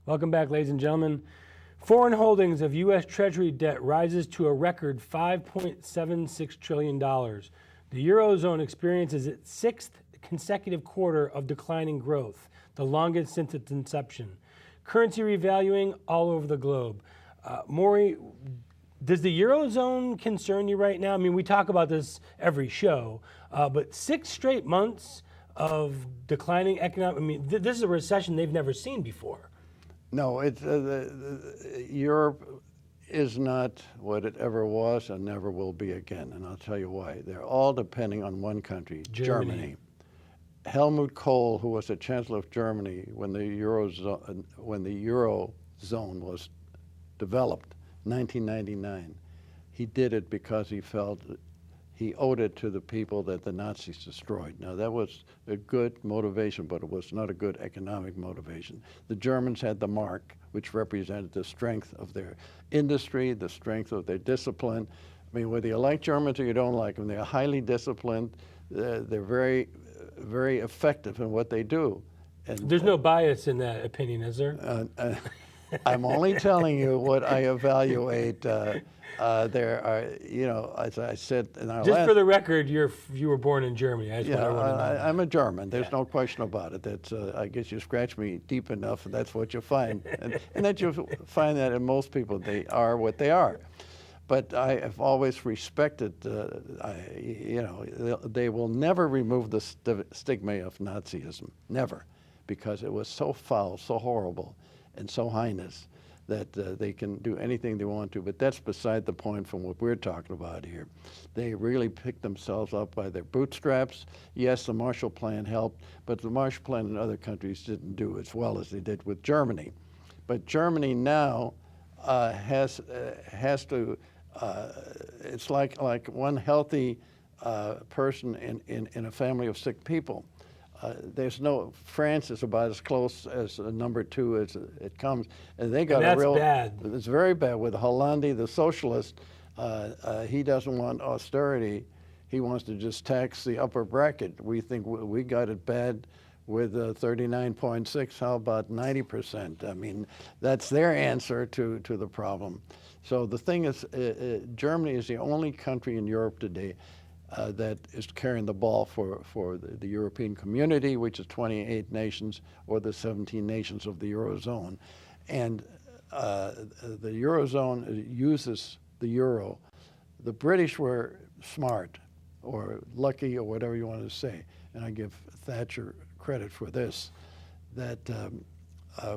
Welcome back, ladies and gentlemen. Foreign holdings of U.S. Treasury debt rises to a record $5.76 trillion. The eurozone experiences its sixth consecutive quarter of declining growth, the longest since its inception. Currency revaluing all over the globe. Maury, does the eurozone concern you right now? I mean, we talk about this every show, but 6 straight months of declining economic, this is a recession they've never seen before. No, Europe is not what it ever was and never will be again, and I'll tell you why. They're all depending on one country, Germany. Helmut Kohl, who was the Chancellor of Germany when the eurozone was developed, 1999, he did it because he felt he owed it to the people that the Nazis destroyed. Now, that was a good motivation, but it was not a good economic motivation. The Germans had the mark, which represented the strength of their industry, the strength of their discipline. I mean, whether you like Germans or you don't like them, they're highly disciplined. They're very, very effective in what they do. And there's no bias in that opinion, is there? I'm only telling you what I evaluate. There are, as I said in our Just for the record, you were born in Germany. I'm a German. There's no question about it. That's I guess you scratch me deep enough, and that's what you find. And that you find that in most people, they are what they are. But I have always respected, they will never remove the stigma of Nazism, never, because it was so foul, so horrible, and so heinous that they can do anything they want to. But that's beside the point from what we're talking about here. They really picked themselves up by their bootstraps. Yes, the Marshall Plan helped, but the Marshall Plan in other countries didn't do as well as they did with Germany. But Germany now has to, it's like one healthy person in a family of sick people. France is about as close as number 2 as it comes, and they got a real bad. It's very bad with Hollande, the socialist. He doesn't want austerity; he wants to just tax the upper bracket. We think we got it bad with 39.6. How about 90%? I mean, that's their answer to the problem. So the thing is, Germany is the only country in Europe today that is carrying the ball for the European community, which is 28 nations, or the 17 nations of the eurozone. And the eurozone uses the euro. The British were smart, or lucky, or whatever you want to say, and I give Thatcher credit for this, that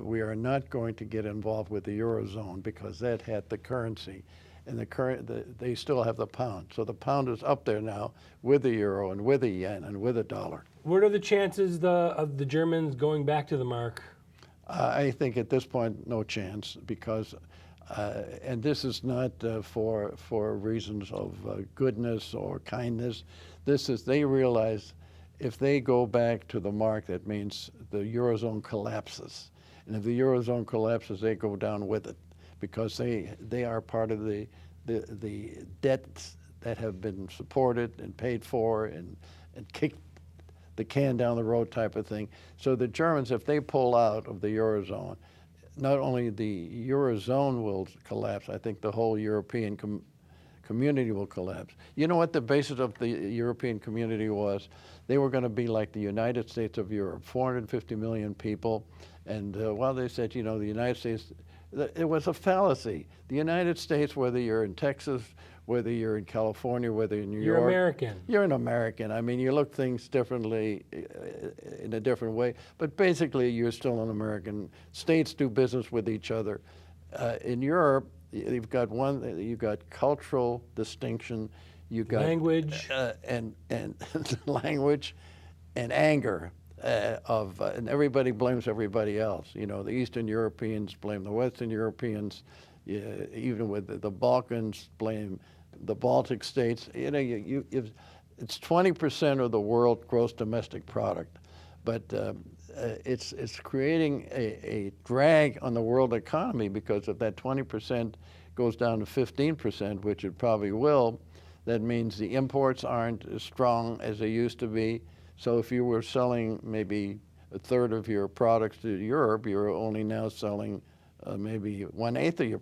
we are not going to get involved with the eurozone because that had the currency. And they still have the pound. So the pound is up there now with the euro and with the yen and with the dollar. What are the chances of the Germans going back to the mark? I think at this point, no chance, because, and this is not for reasons of goodness or kindness. This is, they realize if they go back to the mark, that means the eurozone collapses. And if the eurozone collapses, they go down with it, because they are part of the debts that have been supported and paid for and kicked the can down the road type of thing. So the Germans, if they pull out of the eurozone, not only the eurozone will collapse, I think the whole European community will collapse. You know what the basis of the European community was? They were going to be like the United States of Europe, 450 million people. And well, they said, the United States, it was a fallacy. The United States, whether you're in Texas, whether you're in California, whether you're in New York. You're American. You're an American. I mean, you look things differently in a different way, but basically you're still an American. States do business with each other. In Europe, you've got cultural distinction. You've got language. And language and anger. And everybody blames everybody else. The Eastern Europeans blame the Western Europeans. Even with the Balkans, blame the Baltic states. It's 20% of the world gross domestic product, but it's creating a drag on the world economy, because if that 20% goes down to 15%, which it probably will, that means the imports aren't as strong as they used to be. So if you were selling maybe a third of your products to Europe, you're only now selling maybe 1/8 of your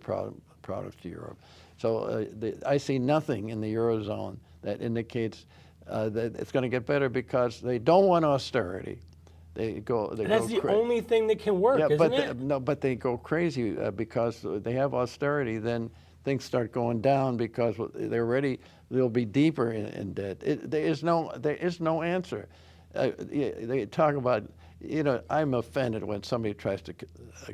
products to Europe. So I see nothing in the eurozone that indicates that it's going to get better because they don't want austerity. They go. That's the only thing that can work, isn't it? No, but they go crazy because they have austerity. Then things start going down because they'll be deeper in debt. There is no answer. They talk about, I'm offended when somebody tries to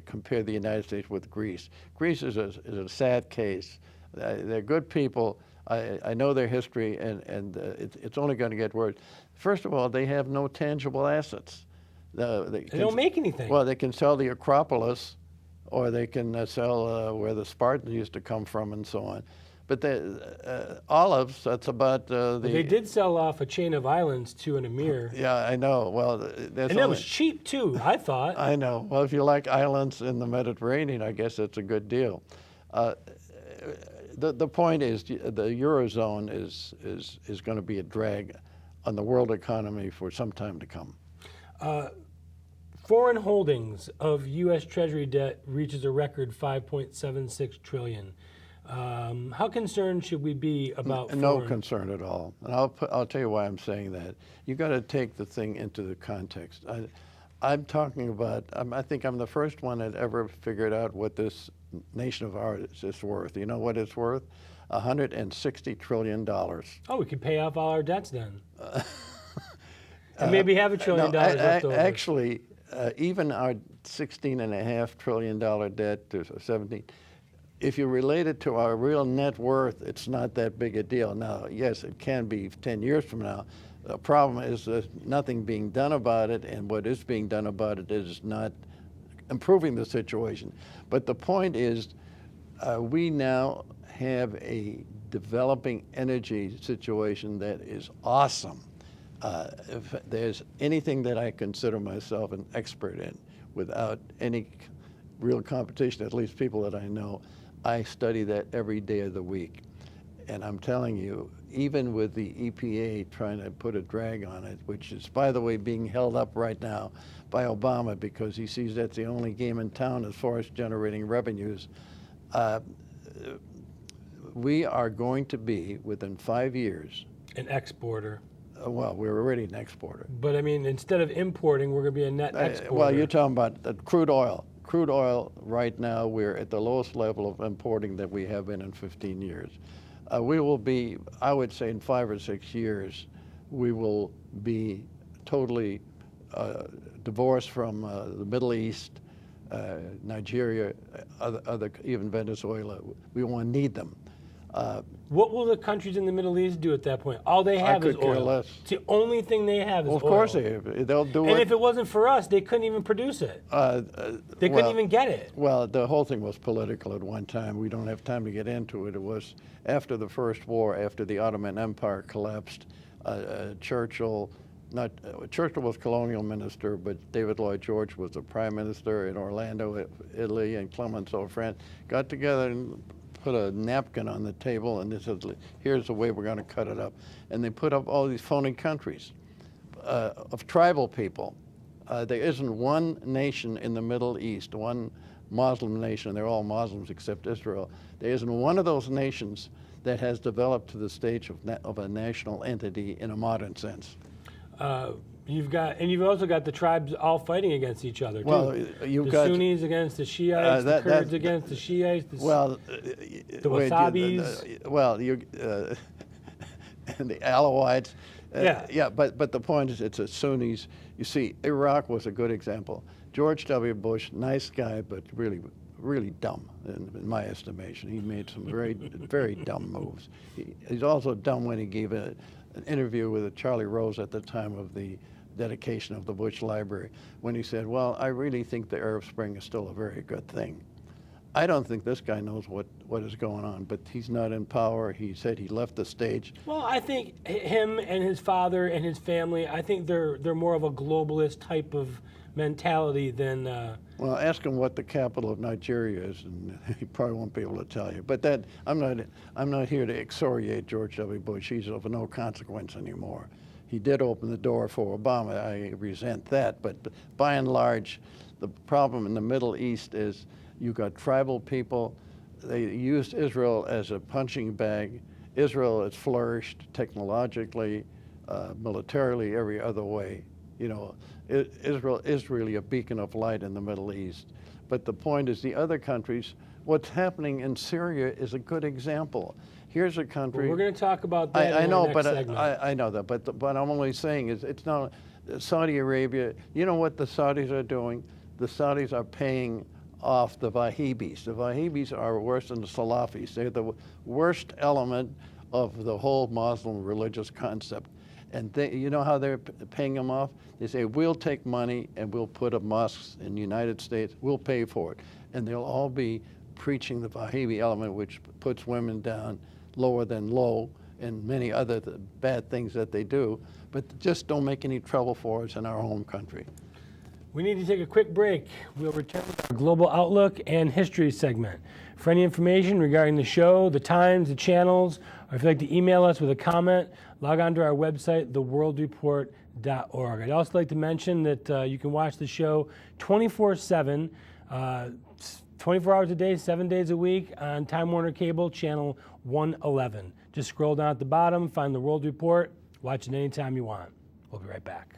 compare the United States with Greece. Greece is a sad case. They're good people. I know their history, and it's only going to get worse. First of all, they have no tangible assets. They don't make anything. Well, they can sell the Acropolis, or they can sell where the Spartans used to come from, and so on. But the olives, that's about They did sell off a chain of islands to an emir. Yeah, I know. Well, and it was cheap too, I thought. I know. Well, if you like islands in the Mediterranean, I guess it's a good deal. The point is, the eurozone is going to be a drag on the world economy for some time to come. Foreign holdings of U.S. Treasury debt reaches a record $5.76 trillion. How concerned should we be about No concern at all. And I'll tell you why I'm saying that. You got to take the thing into the context. I'm talking about. I think I'm the first one that ever figured out what this nation of ours is worth. You know what it's worth? $160 trillion. Oh, we could pay off all our debts then. And maybe have $1 trillion left over. Actually, even our $16.5 trillion debt to 17, if you relate it to our real net worth, it's not that big a deal. Now, yes, it can be 10 years from now. The problem is there's nothing being done about it, and what is being done about it is not improving the situation. But the point is, we now have a developing energy situation that is awesome. If there's anything that I consider myself an expert in, without any real competition, at least people that I know, I study that every day of the week. And I'm telling you, even with the EPA trying to put a drag on it, which is, by the way, being held up right now by Obama because he sees that's the only game in town as far as generating revenues, we are going to be, within 5 years, an exporter. Well, we're already an exporter. But I mean, instead of importing, we're going to be a net exporter. Well, you're talking about crude oil. Crude oil, right now, we're at the lowest level of importing that we have been in 15 years. We will be, I would say in 5 or 6 years, we will be totally divorced from the Middle East, Nigeria, other, even Venezuela. We won't need them. What will the countries in the Middle East do at that point? All they have is oil. I could care less. It's the only thing they have is oil. Of course they'll do it. And if it wasn't for us, they couldn't even produce it. They couldn't even get it. Well, the whole thing was political at one time. We don't have time to get into it. It was after the First War, after the Ottoman Empire collapsed. Churchill was colonial minister, but David Lloyd George was the prime minister in Orlando, Italy, and Clemenceau, France. Got together and put a napkin on the table, and they said, here's the way we're going to cut it up. And they put up all these phony countries of tribal people. There isn't one nation in the Middle East, one Muslim nation, they're all Muslims except Israel. There isn't one of those nations that has developed to the stage of a national entity in a modern sense. You've also got the tribes all fighting against each other too. Well, you've got Sunnis against the Shiites, the Kurds against the Shiites, the Wahabis. And the Alawites. Yeah. But the point is, it's the Sunnis. You see, Iraq was a good example. George W. Bush, nice guy, but really, really dumb in my estimation. He made some very, very dumb moves. He's also dumb when he gave an interview with Charlie Rose at the time of the dedication of the Bush Library, when he said, well, I really think the Arab Spring is still a very good thing. I don't think this guy knows what is going on, but he's not in power. He said he left the stage. Well, I think him and his father and his family, I think they're more of a globalist type of mentality than... Well, ask him what the capital of Nigeria is, and he probably won't be able to tell you. But that I'm not here to excoriate George W. Bush. He's of no consequence anymore. He did open the door for Obama. I resent that. But by and large, the problem in the Middle East is you got tribal people. They used Israel as a punching bag. Israel has flourished technologically, militarily, every other way. You know, Israel is really a beacon of light in the Middle East. But the point is the other countries, what's happening in Syria is a good example. Here's a country. Well, we're going to talk about that I in know, our but next segment. I know that. But what I'm only saying is it's not Saudi Arabia. You know what the Saudis are doing? The Saudis are paying off the Wahhabis. The Wahhabis are worse than the Salafis. They're the worst element of the whole Muslim religious concept. And you know how they're paying them off? They say, we'll take money and we'll put up mosques in the United States. We'll pay for it. And they'll all be preaching the Wahhabi element, which puts women down lower than low, and many other bad things that they do. But just don't make any trouble for us in our home country. We need to take a quick break. We'll return with our Global Outlook and History segment. For any information regarding the show, the times, the channels, or if you'd like to email us with a comment, log on to our website, theworldreport.org. I'd also like to mention that you can watch the show 24/7, 24 hours a day, 7 days a week on Time Warner Cable, channel 111. Just scroll down at the bottom, find The World Report, watch it anytime you want. We'll be right back.